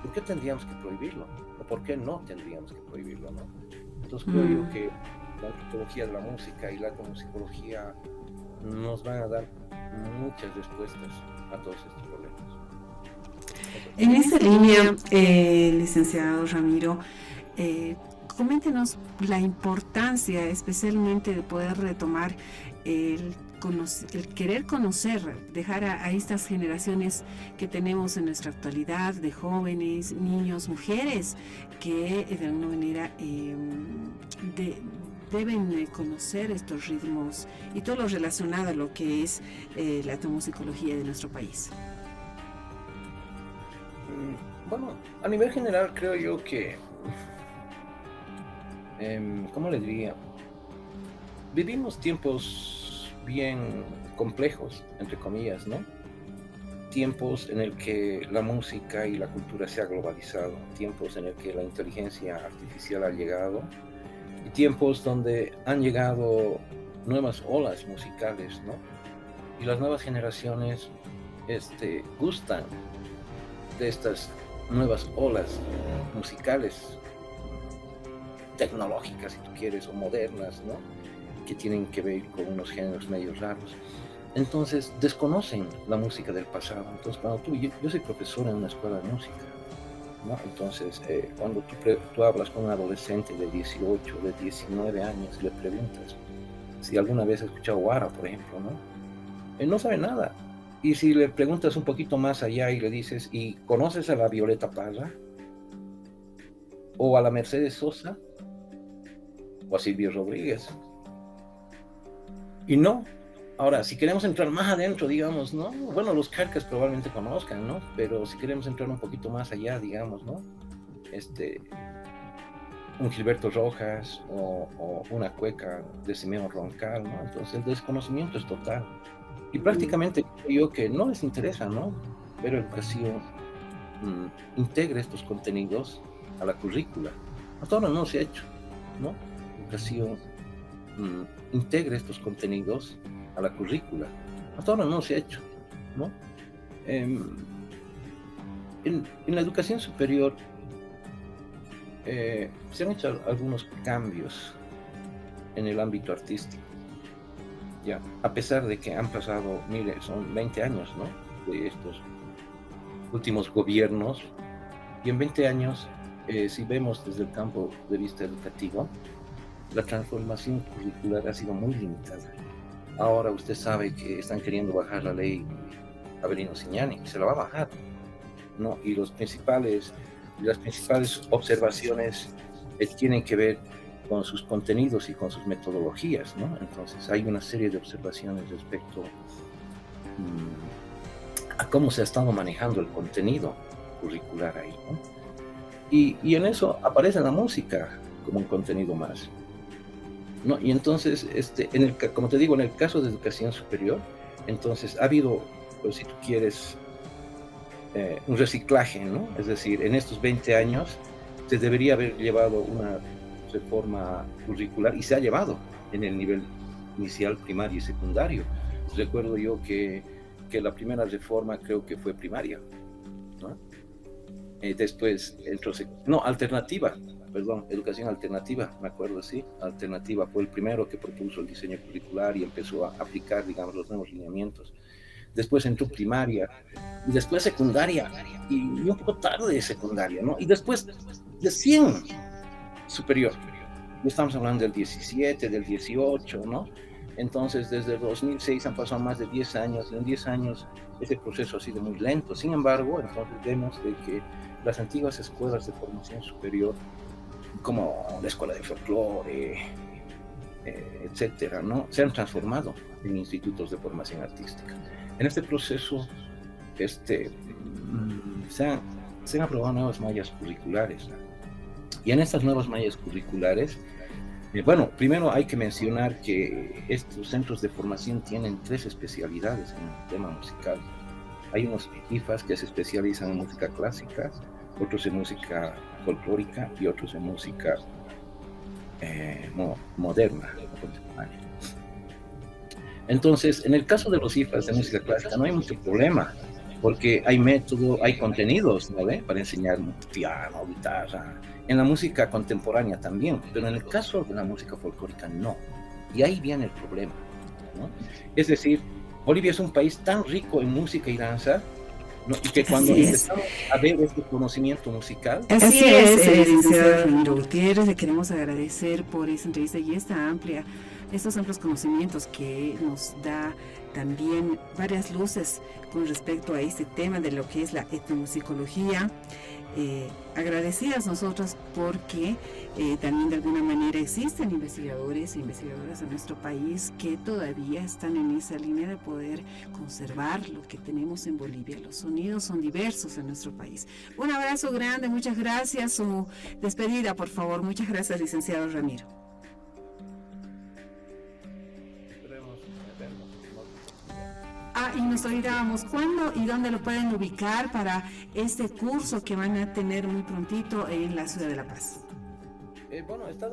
¿Por qué tendríamos que prohibirlo? ¿O por qué no tendríamos que prohibirlo, no? Entonces creo yo que la antropología de la música y la etnomusicología nos van a dar muchas respuestas a todos estos problemas. En esta línea, licenciado Ramiro, coméntenos la importancia especialmente de poder retomar el querer conocer, dejar a estas generaciones que tenemos en nuestra actualidad, de jóvenes, niños, mujeres, que de alguna manera deben conocer estos ritmos y todo lo relacionado a lo que es la etnomusicología de nuestro país. Bueno, a nivel general creo yo que, ¿cómo le diría? Vivimos tiempos bien complejos, entre comillas, ¿no? Tiempos en el que la música y la cultura se ha globalizado, tiempos en el que la inteligencia artificial ha llegado, y tiempos donde han llegado nuevas olas musicales, ¿no? Y las nuevas generaciones gustan de estas nuevas olas musicales, tecnológicas, si tú quieres, o modernas, ¿no? Que tienen que ver con unos géneros medio raros. Entonces desconocen la música del pasado. Entonces cuando yo soy profesor en una escuela de música, ¿no? Entonces cuando tú hablas con un adolescente de 18, de 19 años y le preguntas si alguna vez ha escuchado guara, por ejemplo, ¿no? Él no sabe nada. Y si le preguntas un poquito más allá y le dices, ¿y conoces a la Violeta Parra? ¿O a la Mercedes Sosa? ¿O a Silvio Rodríguez? Y no. Ahora, si queremos entrar más adentro, digamos, ¿no? Bueno, los Carcas probablemente conozcan, ¿no? Pero si queremos entrar un poquito más allá, digamos, ¿no? Un Gilberto Rojas o una cueca de Simeón Roncal, ¿no? Entonces el desconocimiento es total. Y prácticamente creo que no les interesa, ¿no? Pero educación integre estos contenidos a la currícula. Hasta ahora no se ha hecho, ¿no? Educación integre estos contenidos a la currícula. Hasta ahora no se ha hecho, ¿no? En la educación superior se han hecho algunos cambios en el ámbito artístico, ya, a pesar de que han pasado, mire, son 20 años, ¿no? De estos últimos gobiernos, y en 20 años, si vemos desde el campo de vista educativo, la transformación curricular ha sido muy limitada. Ahora usted sabe que están queriendo bajar la ley Avelino Cignani, se la va a bajar, ¿no? Y las principales observaciones tienen que ver con sus contenidos y con sus metodologías, ¿no? Entonces hay una serie de observaciones respecto a cómo se ha estado manejando el contenido curricular ahí, ¿no? Y en eso aparece la música como un contenido más, ¿no? Y entonces, como te digo, en el caso de educación superior, entonces ha habido, pues, si tú quieres, un reciclaje, ¿no? Es decir, en estos 20 años se debería haber llevado una reforma curricular y se ha llevado en el nivel inicial, primario y secundario. Recuerdo yo que la primera reforma creo que fue primaria, ¿no? Después alternativa, perdón, educación alternativa, me acuerdo, sí, alternativa fue el primero que propuso el diseño curricular y empezó a aplicar, digamos, los nuevos lineamientos. Después entró primaria, y después secundaria, y un poco tarde de secundaria, ¿no? Y después de 100 superior. Ya estamos hablando del 17, del 18, ¿no? Entonces, desde el 2006 han pasado más de 10 años. En 10 años ese proceso ha sido muy lento. Sin embargo, entonces vemos de que las antiguas escuelas de formación superior, como la escuela de folclore, etcétera, ¿no? Se han transformado en institutos de formación artística. En este proceso, se han aprobado nuevas mallas curriculares. Y en estas nuevas mallas curriculares, bueno, primero hay que mencionar que estos centros de formación tienen 3 especialidades en el tema musical. Hay unos IFAS que se especializan en música clásica, otros en música folclórica y otros en música moderna, contemporánea. Entonces, en el caso de los IFAS de música clásica no hay mucho problema, porque hay método, hay contenidos, ¿no ve? Para enseñar piano, guitarra, en la música contemporánea también, pero en el caso de la música folclórica no, y ahí viene el problema, ¿no? Es decir, Bolivia es un país tan rico en música y danza, ¿no? Y que cuando empezamos a ver este conocimiento musical... Así es, licenciado Ramiro Gutiérrez, le queremos agradecer por esa entrevista y estos amplios conocimientos que nos da también varias luces con respecto a este tema de lo que es la etnomusicología. Agradecidas nosotros porque también de alguna manera existen investigadores e investigadoras en nuestro país que todavía están en esa línea de poder conservar lo que tenemos en Bolivia. Los sonidos son diversos en nuestro país. Un abrazo grande, muchas gracias. Su despedida, por favor. Muchas gracias, licenciado Ramiro. Y nos olvidábamos, ¿cuándo y dónde lo pueden ubicar para este curso que van a tener muy prontito en la ciudad de La Paz? Bueno, está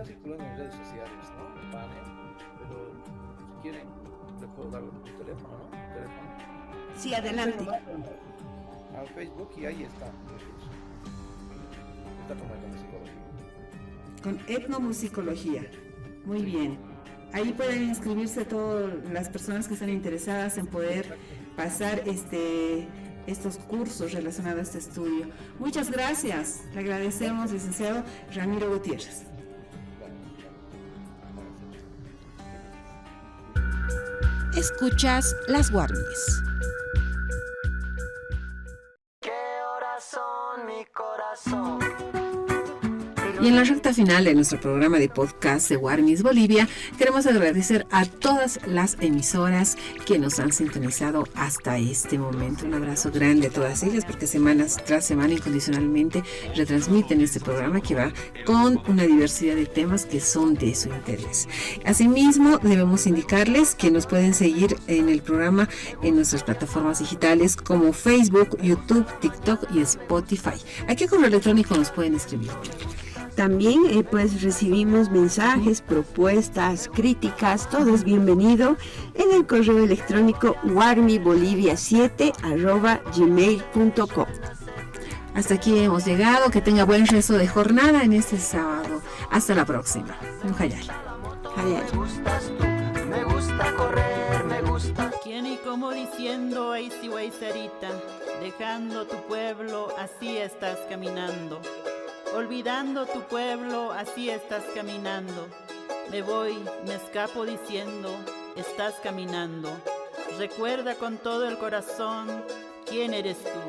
circulando en redes sociales, ¿no? El panel, pero si quieren, le puedo dar un teléfono, ¿no? Sí, adelante. Al Facebook y ahí está. Está como etnomusicología. Con etnomusicología. Muy bien. Ahí pueden inscribirse todas las personas que están interesadas en poder pasar estos cursos relacionados a este estudio. Muchas gracias. Le agradecemos, licenciado Ramiro Gutiérrez. Escuchas Las Warmis. ¿Qué horas son, mi corazón? Y en la recta final de nuestro programa de podcast de Warmis Bolivia, queremos agradecer a todas las emisoras que nos han sintonizado hasta este momento. Un abrazo grande a todas ellas, porque semana tras semana incondicionalmente retransmiten este programa que va con una diversidad de temas que son de su interés. Asimismo, debemos indicarles que nos pueden seguir en el programa en nuestras plataformas digitales como Facebook, YouTube, TikTok y Spotify. ¿A qué correo electrónico nos pueden escribir? También pues recibimos mensajes, propuestas, críticas, todo es bienvenido en el correo electrónico warmibolivia7@gmail.com. Hasta aquí hemos llegado, que tenga buen resto de jornada en este sábado. Hasta la próxima. Un hayal. Me gusta correr, me gusta. ¿Quién y cómo diciendo, ay si güey Sarita, dejando tu pueblo, así estás caminando? Olvidando tu pueblo, así estás caminando. Me voy, me escapo diciendo, estás caminando. Recuerda con todo el corazón, ¿quién eres tú?